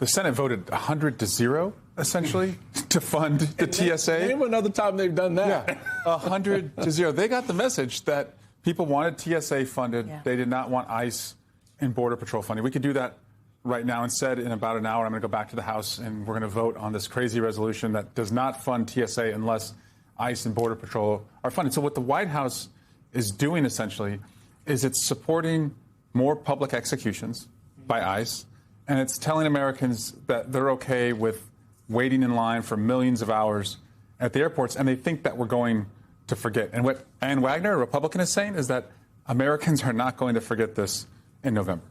the Senate voted 100-0, essentially, to fund the TSA. Name another time they've done that. Yeah, 100-0. They got the message that people wanted TSA funded. Yeah. They did not want ICE and Border Patrol funding. We could do that right now. Instead, in about an hour, I'm going to go back to the House, and we're going to vote on this crazy resolution that does not fund TSA unless ICE and Border Patrol are funded. So what the White House is doing, essentially, is it's supporting more public executions by ICE, and it's telling Americans that they're okay with waiting in line for millions of hours at the airports, and they think that we're going to forget. And what Ann Wagner, a Republican, is saying is that Americans are not going to forget this in November.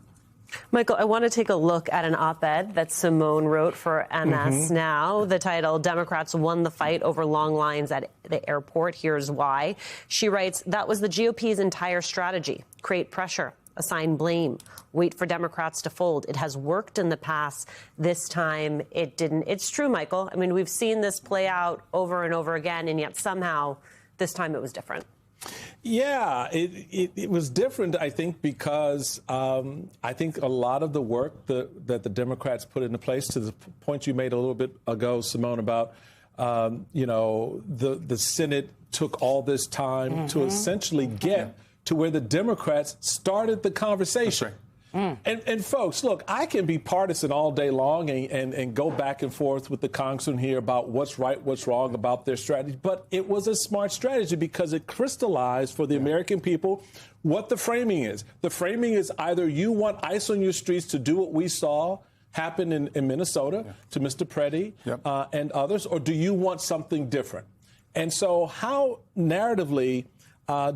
Michael, I want to take a look at an op-ed that Simone wrote for MS Now. The title, Democrats Won the Fight Over Long Lines at the Airport. Here's why. She writes, that was the GOP's entire strategy. Create pressure, assign blame, wait for Democrats to fold. It has worked in the past. This time it didn't. It's true, Michael. I mean, we've seen this play out over and over again, and yet somehow this time it was different. Yeah, it was different, I think, because I think a lot of the work that the Democrats put into place, to the point you made a little bit ago, Simone, about, the Senate took all this time to essentially get to where the Democrats started the conversation. That's right. And folks, look, I can be partisan all day long and go back and forth with the congressman here about what's right, what's wrong about their strategy. But it was a smart strategy because it crystallized for the American people what the framing is. The framing is either you want ICE on your streets to do what we saw happen in Minnesota to Mr. Preddy and others, or do you want something different? And so how narratively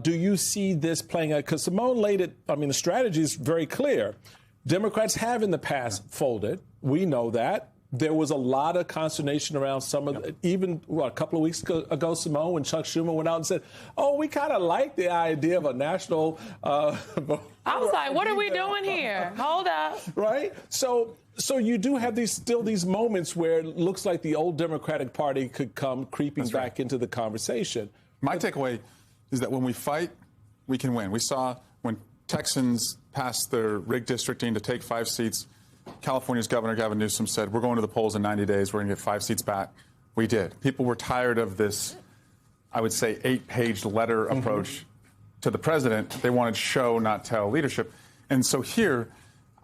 do you see this playing out? Because Simone laid it, I mean, the strategy is very clear. Democrats have in the past folded. We know that. There was a lot of consternation around some of even a couple of weeks ago, Simone, when Chuck Schumer went out and said, oh, we kind of like the idea of a national. I was like, what are we doing here? Hold up. Right? So you do have these moments where it looks like the old Democratic Party could come creeping back into the conversation. My takeaway is that when we fight, we can win. We saw when Texans passed their rigged districting to take 5 seats, California's Governor Gavin Newsom said, we're going to the polls in 90 days. We're going to get 5 seats back. We did. People were tired of this, I would say, 8-page letter approach to the president. They wanted show, not tell leadership. And so here,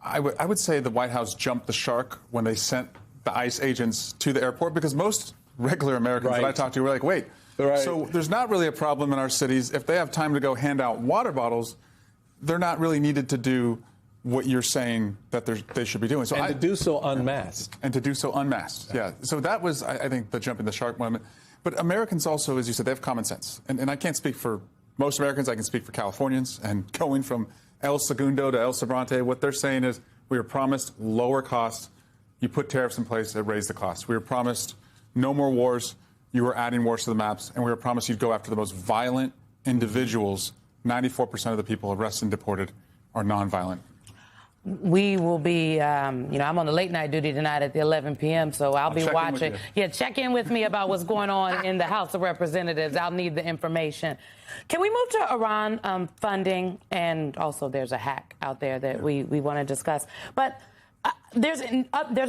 I would say the White House jumped the shark when they sent the ICE agents to the airport, because most regular Americans that I talked to were like, wait, so there's not really a problem in our cities. If they have time to go hand out water bottles, they're not really needed to do what you're saying that they should be doing. So to do so unmasked. And to do so unmasked, yeah. So that was, I think, the jumping the shark moment. But Americans also, as you said, they have common sense. And I can't speak for most Americans. I can speak for Californians. And going from El Segundo to El Sobrante, what they're saying is we were promised lower costs. You put tariffs in place that raise the cost. We were promised no more wars. You were adding wars to the maps, and we were promised you'd go after the most violent individuals. 94% of the people arrested and deported are nonviolent. We will be, I'm on the late night duty tonight at the 11 p.m., so I'll be watching. Yeah, check in with me about what's going on in the House of Representatives. I'll need the information. Can we move to Iran funding? And also there's a hack out there that we want to discuss. But there's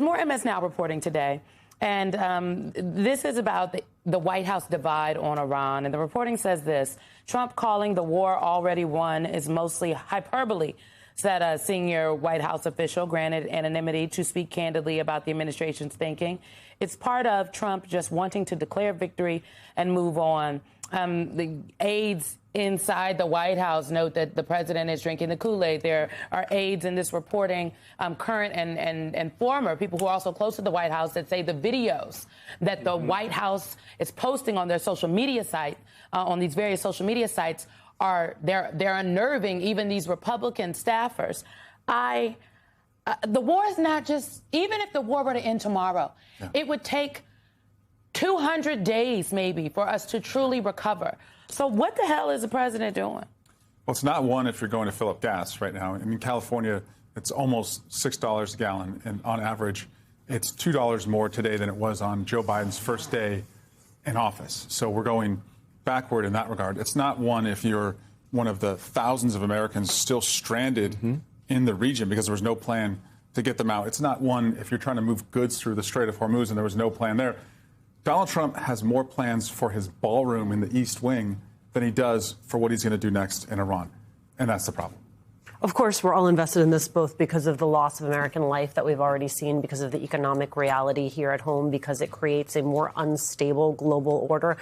more MS Now reporting today. And this is about the White House divide on Iran. And the reporting says this: Trump calling the war already won is mostly hyperbole, said a senior White House official granted anonymity to speak candidly about the administration's thinking. It's part of Trump just wanting to declare victory and move on. The aides inside the White House note that the president is drinking the Kool-Aid. There are aides in this reporting, current and former people who are also close to the White House, that say the videos that the White House is posting on their social media site, on these various social media sites, they're unnerving even these Republican staffers. The war is not just, even if the war were to end tomorrow, it would take 200 days maybe for us to truly recover. So what the hell is the president doing? Well, it's not one if you're going to fill up gas right now. I mean, California, it's almost $6 a gallon. And on average, it's $2 more today than it was on Joe Biden's first day in office. So we're going backward in that regard. It's not one if you're one of the thousands of Americans still stranded in the region because there was no plan to get them out. It's not one if you're trying to move goods through the Strait of Hormuz and there was no plan there. Donald Trump has more plans for his ballroom in the East Wing than he does for what he's going to do next in Iran. And that's the problem. Of course, we're all invested in this both because of the loss of American life that we've already seen, because of the economic reality here at home, because it creates a more unstable global order.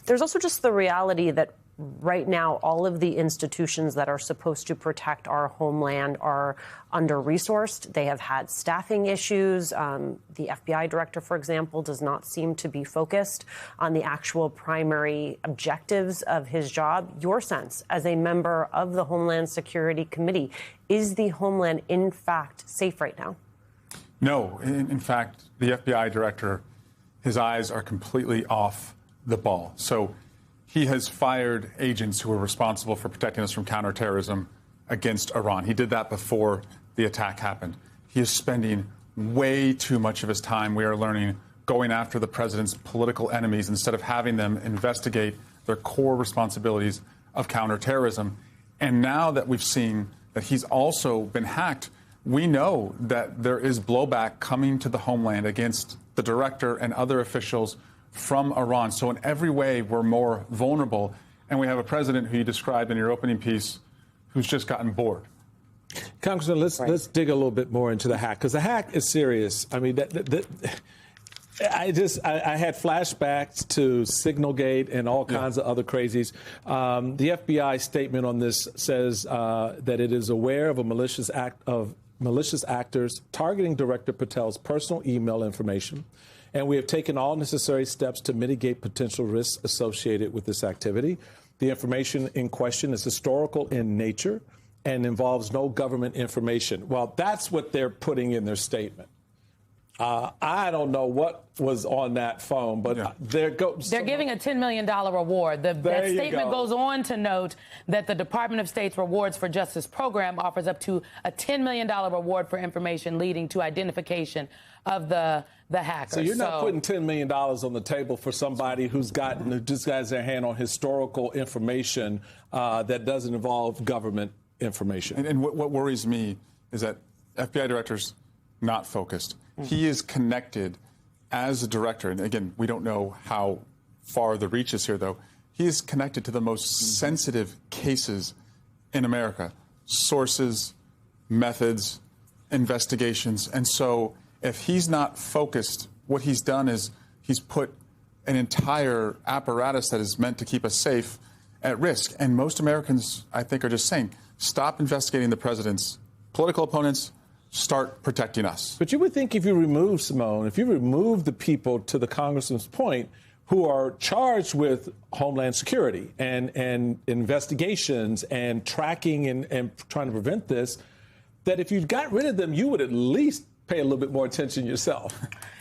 There's also just the reality that right now, all of the institutions that are supposed to protect our homeland are under-resourced. They have had staffing issues. The FBI director, for example, does not seem to be focused on the actual primary objectives of his job. Your sense, as a member of the Homeland Security Committee, is the homeland, in fact, safe right now? No. In fact, the FBI director, his eyes are completely off the ball. So he has fired agents who were responsible for protecting us from counterterrorism against Iran. He did that before the attack happened. He is spending way too much of his time, we are learning, going after the president's political enemies instead of having them investigate their core responsibilities of counterterrorism. And now that we've seen that he's also been hacked, we know that there is blowback coming to the homeland against the director and other officials from Iran. So in every way, we're more vulnerable. And we have a president who you described in your opening piece who's just gotten bored. Congressman, let's dig a little bit more into the hack, because the hack is serious. I mean, I had flashbacks to Signalgate and all kinds of other crazies. The FBI statement on this says that it is aware of a malicious actors targeting Director Patel's personal email information, and we have taken all necessary steps to mitigate potential risks associated with this activity. The information in question is historical in nature and involves no government information. Well, that's what they're putting in their statement. I don't know what was on that phone, but they're giving a $10 million reward. That statement goes on to note that the Department of State's Rewards for Justice program offers up to a $10 million reward for information leading to identification of the hacker. So you're not putting $10 million on the table for somebody who just has their hand on historical information that doesn't involve government information. And what worries me is that FBI director's not focused. He is connected as a director, and again, we don't know how far the reach is here, though. He is connected to the most sensitive cases in America. Sources, methods, investigations. And so if he's not focused, what he's done is he's put an entire apparatus that is meant to keep us safe at risk. And most Americans, I think, are just saying, stop investigating the president's political opponents, start protecting us. But you would think if you remove Simone, if you remove the people, to the congressman's point, who are charged with homeland security and investigations and tracking and trying to prevent this, that if you got rid of them, you would at least pay a little bit more attention yourself.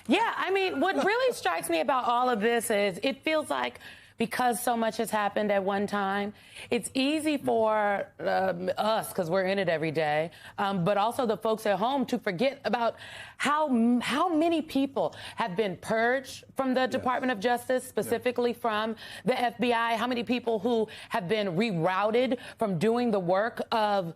Yeah, I mean, what really strikes me about all of this is it feels like, because so much has happened at one time, it's easy for us, because we're in it every day, but also the folks at home, to forget about how many people have been purged from the Department of Justice, specifically from the FBI, how many people who have been rerouted from doing the work of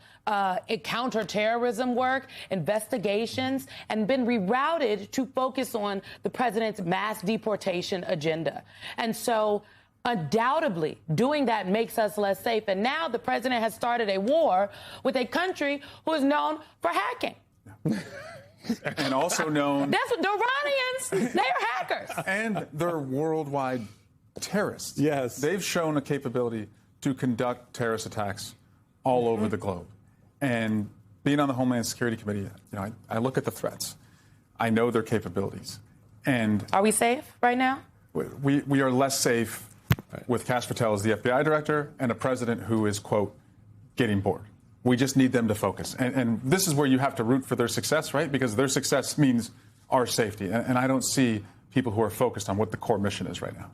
counterterrorism work, investigations, and been rerouted to focus on the president's mass deportation agenda. And so, undoubtedly, doing that makes us less safe. And now the president has started a war with a country who is known for hacking. And also known... That's what the Iranians, they're hackers. And they're worldwide terrorists. Yes. They've shown a capability to conduct terrorist attacks all over the globe. And being on the Homeland Security Committee, I look at the threats. I know their capabilities. And... Are we safe right now? We are less safe with Kash Patel as the FBI director and a president who is, quote, getting bored. We just need them to focus. And this is where you have to root for their success, right? Because their success means our safety. And I don't see people who are focused on what the core mission is right now.